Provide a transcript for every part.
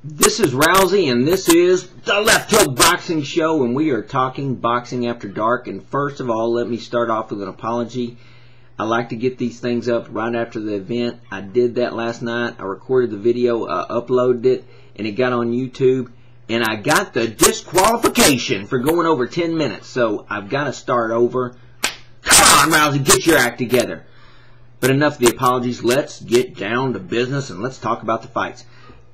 This is Rousey, and this is the Left Hook Boxing Show, and we are talking boxing after dark. And first of all, let me start off with an apology. I like to get these things up right after the event. I did that last night. I recorded the video, uploaded it, and it got on YouTube. And I got the disqualification for going over 10 minutes, so I've got to start over. Come on, Rousey, get your act together. But enough of the apologies. Let's get down to business, and let's talk about the fights.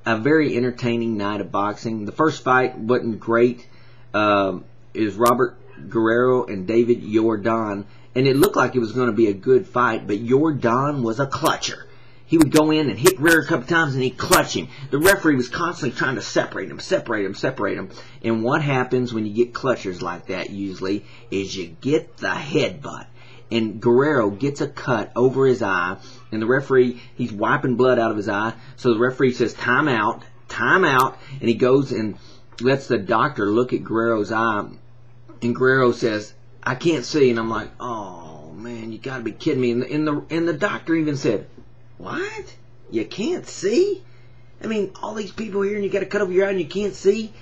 A very entertaining night of boxing. The first fight wasn't great. Is Robert Guerrero and David Yordan. And it looked like it was going to be a good fight, but Yordan was a clutcher. He would go in and hit Guerrero a couple times and he'd clutch him. The referee was constantly trying to separate him. And what happens when you get clutchers like that usually is you get the headbutt. And Guerrero gets a cut over his eye, and the referee, he's wiping blood out of his eye, so the referee says, time out, and he goes and lets the doctor look at Guerrero's eye, and Guerrero says, I can't see, and I'm like, oh, man, you gotta be kidding me, and the doctor even said, what? You can't see? I mean, all these people here, and you got a cut over your eye, and you can't see?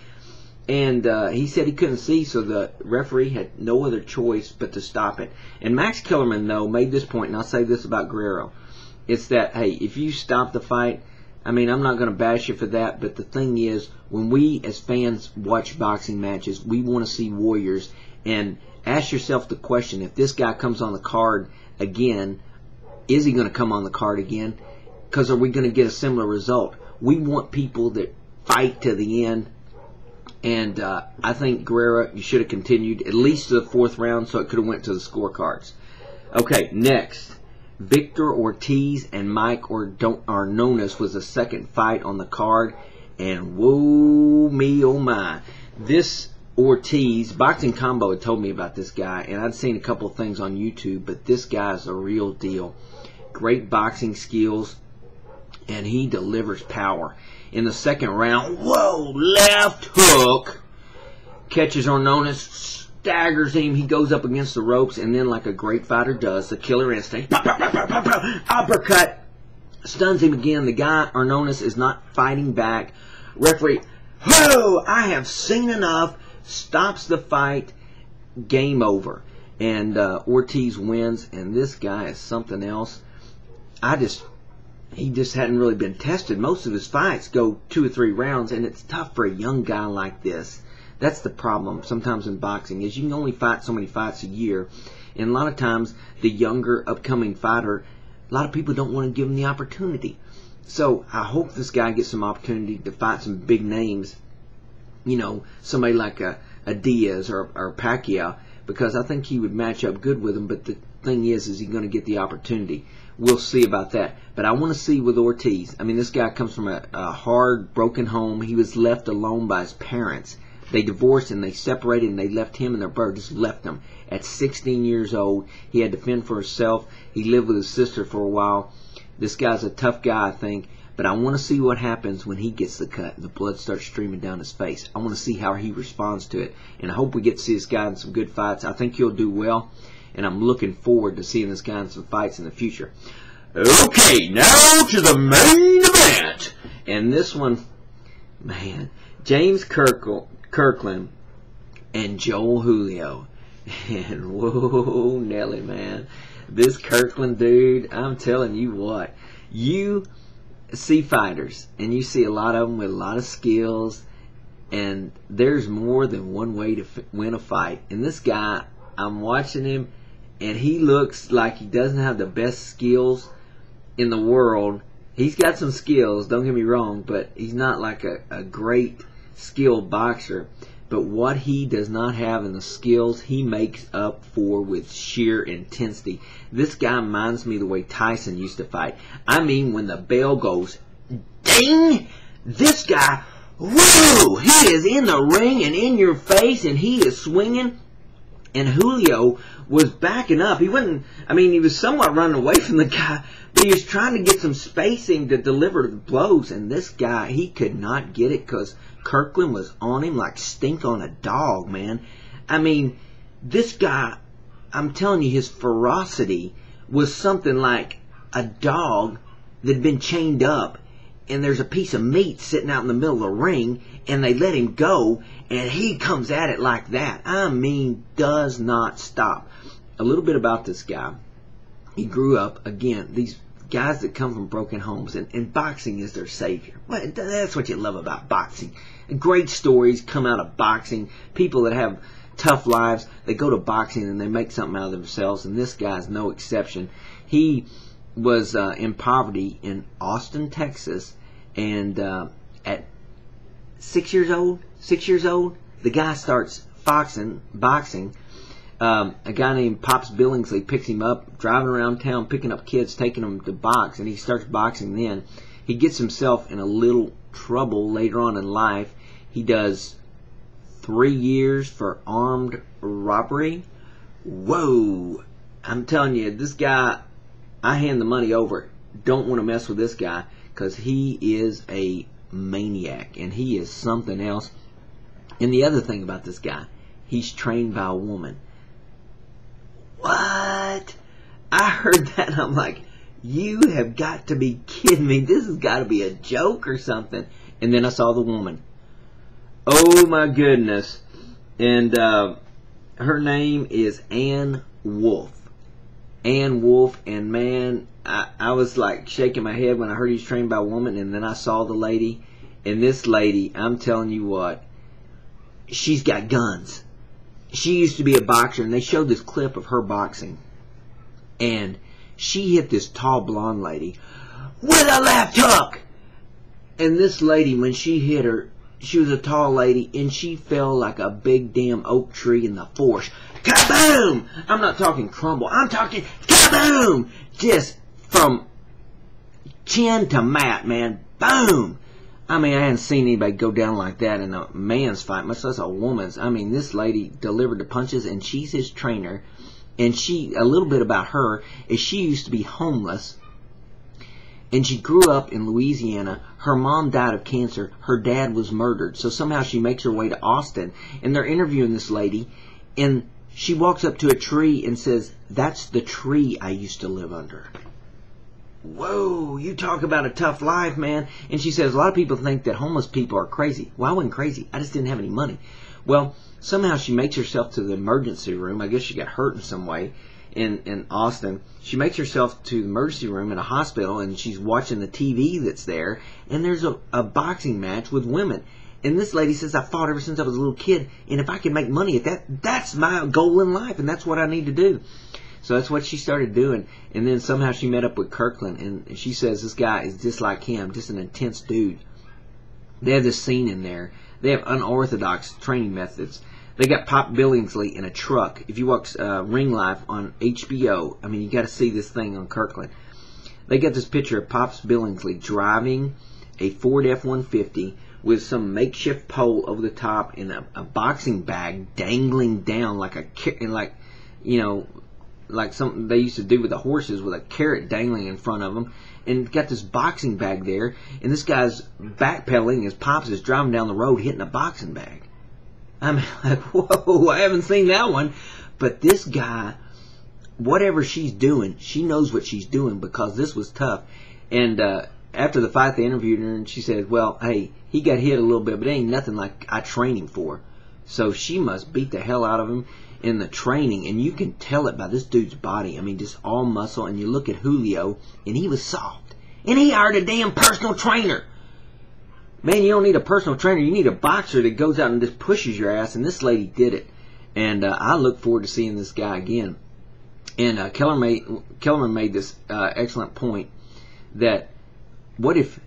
And he said he couldn't see, so the referee had no other choice but to stop it. And Max Kellerman, though, made this point, and I'll say this about Guerrero. It's that, hey, if you stop the fight, I mean, I'm not going to bash you for that, but the thing is, when we as fans watch boxing matches, we want to see warriors. And ask yourself the question, if this guy comes on the card again, is he going to come on the card again? Because are we going to get a similar result? We want people that fight to the end. And I think Guerrero, you should have continued at least to the fourth round, so it could have went to the scorecards. Okay, next, Victor Ortiz and Mike Arnones was the second fight on the card, and whoa me oh my, this Ortiz, Boxing Combo had told me about this guy, and I'd seen a couple of things on YouTube, but this guy is a real deal. Great boxing skills, and he delivers power. In the second round, whoa, left hook, catches Arnones, staggers him, he goes up against the ropes, and then like a great fighter does, the killer instinct, uppercut, stuns him again. The guy, Arnones, is not fighting back. Referee, whoa, I have seen enough, stops the fight, game over. And Ortiz wins, and this guy is something else. He just hadn't really been tested. Most of his fights go 2 or 3 rounds, and it's tough for a young guy like this. That's the problem sometimes in boxing, is you can only fight so many fights a year. And a lot of times, the younger, upcoming fighter, a lot of people don't want to give him the opportunity. So I hope this guy gets some opportunity to fight some big names. You know, somebody like a Diaz or Pacquiao, because I think he would match up good with him. But the thing is he going to get the opportunity? We'll see about that. But I want to see with Ortiz. I mean, this guy comes from a hard, broken home. He was left alone by his parents. They divorced and they separated, and they left him and their brother, just left him. At 16 years old, he had to fend for himself. He lived with his sister for a while. This guy's a tough guy, I think. But I want to see what happens when he gets the cut. The blood starts streaming down his face. I want to see how he responds to it. And I hope we get to see this guy in some good fights. I think he'll do well. And I'm looking forward to seeing this guy in some fights in the future. Okay, now to the main event. And this one, man, James Kirkland and Joel Julio. And whoa, Nelly, man. This Kirkland dude, I'm telling you what. You see fighters, and you see a lot of them with a lot of skills, and there's more than one way to win a fight. And this guy, I'm watching him, and he looks like he doesn't have the best skills in the world. He's got some skills, don't get me wrong, but he's not like a great skilled boxer. But what he does not have in the skills, he makes up for with sheer intensity. This guy reminds me of the way Tyson used to fight. I mean, when the bell goes, ding, this guy, woo, he is in the ring and in your face, and he is swinging. And Julio was backing up. He wasn't, I mean, he was somewhat running away from the guy, but he was trying to get some spacing to deliver the blows. And this guy, he could not get it because Kirkland was on him like stink on a dog, man. I mean, this guy, I'm telling you, his ferocity was something like a dog that had been chained up. and there's a piece of meat sitting out in the middle of the ring, and they let him go, and he comes at it like that. I mean, does not stop. A little bit about this guy. He grew up, again, these guys that come from broken homes, and boxing is their savior. Well, that's what you love about boxing. Great stories come out of boxing. People that have tough lives, they go to boxing and they make something out of themselves, and this guy's no exception. He was in poverty in Austin, Texas, and at 6 years old, the guy starts boxing. A guy named Pops Billingsley picks him up, driving around town, picking up kids, taking them to box, and he starts boxing then. He gets himself in a little trouble later on in life. He does 3 years for armed robbery. Whoa! I'm telling you, this guy, I hand the money over. Don't want to mess with this guy, because he is a maniac, and he is something else. And the other thing about this guy, he's trained by a woman. What? I heard that and I'm like, you have got to be kidding me. This has got to be a joke or something. And then I saw the woman. Oh my goodness. And her name is Ann Wolfe. Ann Wolfe, and man, I was like shaking my head when I heard he's trained by a woman, and then I saw the lady. And this lady, I'm telling you what, she's got guns. She used to be a boxer, and they showed this clip of her boxing. And she hit this tall blonde lady with a left hook. And this lady, when she hit her, she was a tall lady, and she fell like a big damn oak tree in the forest. Kaboom! I'm not talking crumble. I'm talking kaboom! Just from chin to mat, man. Boom! I mean, I hadn't seen anybody go down like that in a man's fight, much less a woman's. I mean, this lady delivered the punches, and she's his trainer. And a little bit about her is she used to be homeless, and she grew up in Louisiana. Her mom died of cancer. Her dad was murdered. So somehow she makes her way to Austin, and they're interviewing this lady, and she walks up to a tree and says, "That's the tree I used to live under." Whoa, you talk about a tough life, man. And she says, a lot of people think that homeless people are crazy. Well, I wasn't crazy. I just didn't have any money. Well, somehow she makes herself to the emergency room. I guess she got hurt in some way in Austin. She makes herself to the emergency room in a hospital, and she's watching the TV that's there, and there's a boxing match with women. And this lady says, I fought ever since I was a little kid, and if I can make money at that, that's my goal in life, and that's what I need to do. So that's what she started doing. And then somehow she met up with Kirkland, and she says this guy is just like him, just an intense dude. They have this scene in there. They have unorthodox training methods. They got Pop Billingsley in a truck. If you watch Ring Life on HBO, I mean, you got to see this thing on Kirkland. They got this picture of Pops Billingsley driving a Ford F-150 with some makeshift pole over the top and a boxing bag dangling down like something they used to do with the horses, with a carrot dangling in front of them, and got this boxing bag there, and this guy's backpedaling as Pops is driving down the road hitting a boxing bag. I'm like, whoa, I haven't seen that one. But this guy, whatever she's doing, she knows what she's doing, because this was tough. And after the fight, they interviewed her, and she said, well, hey, he got hit a little bit, but it ain't nothing like I trained him for. So she must beat the hell out of him in the training, and you can tell it by this dude's body. I mean, just all muscle. And you look at Julio, and he was soft, and he hired a damn personal trainer. Man, you don't need a personal trainer. You need a boxer that goes out and just pushes your ass, and this lady did it. And I look forward to seeing this guy again. And Kellerman made this excellent point that what if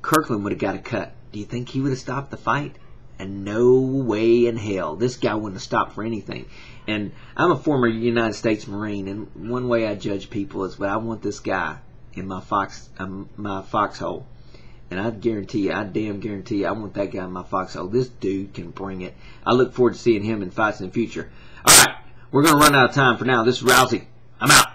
Kirkland would have got a cut? Do you think he would have stopped the fight? And no way in hell. This guy wouldn't have stopped for anything. And I'm a former United States Marine, and one way I judge people is, well, I want this guy in my foxhole. And I guarantee you, I damn guarantee you, I want that guy in my foxhole. This dude can bring it. I look forward to seeing him in fights in the future. All right, we're going to run out of time for now. This is Rousey. I'm out.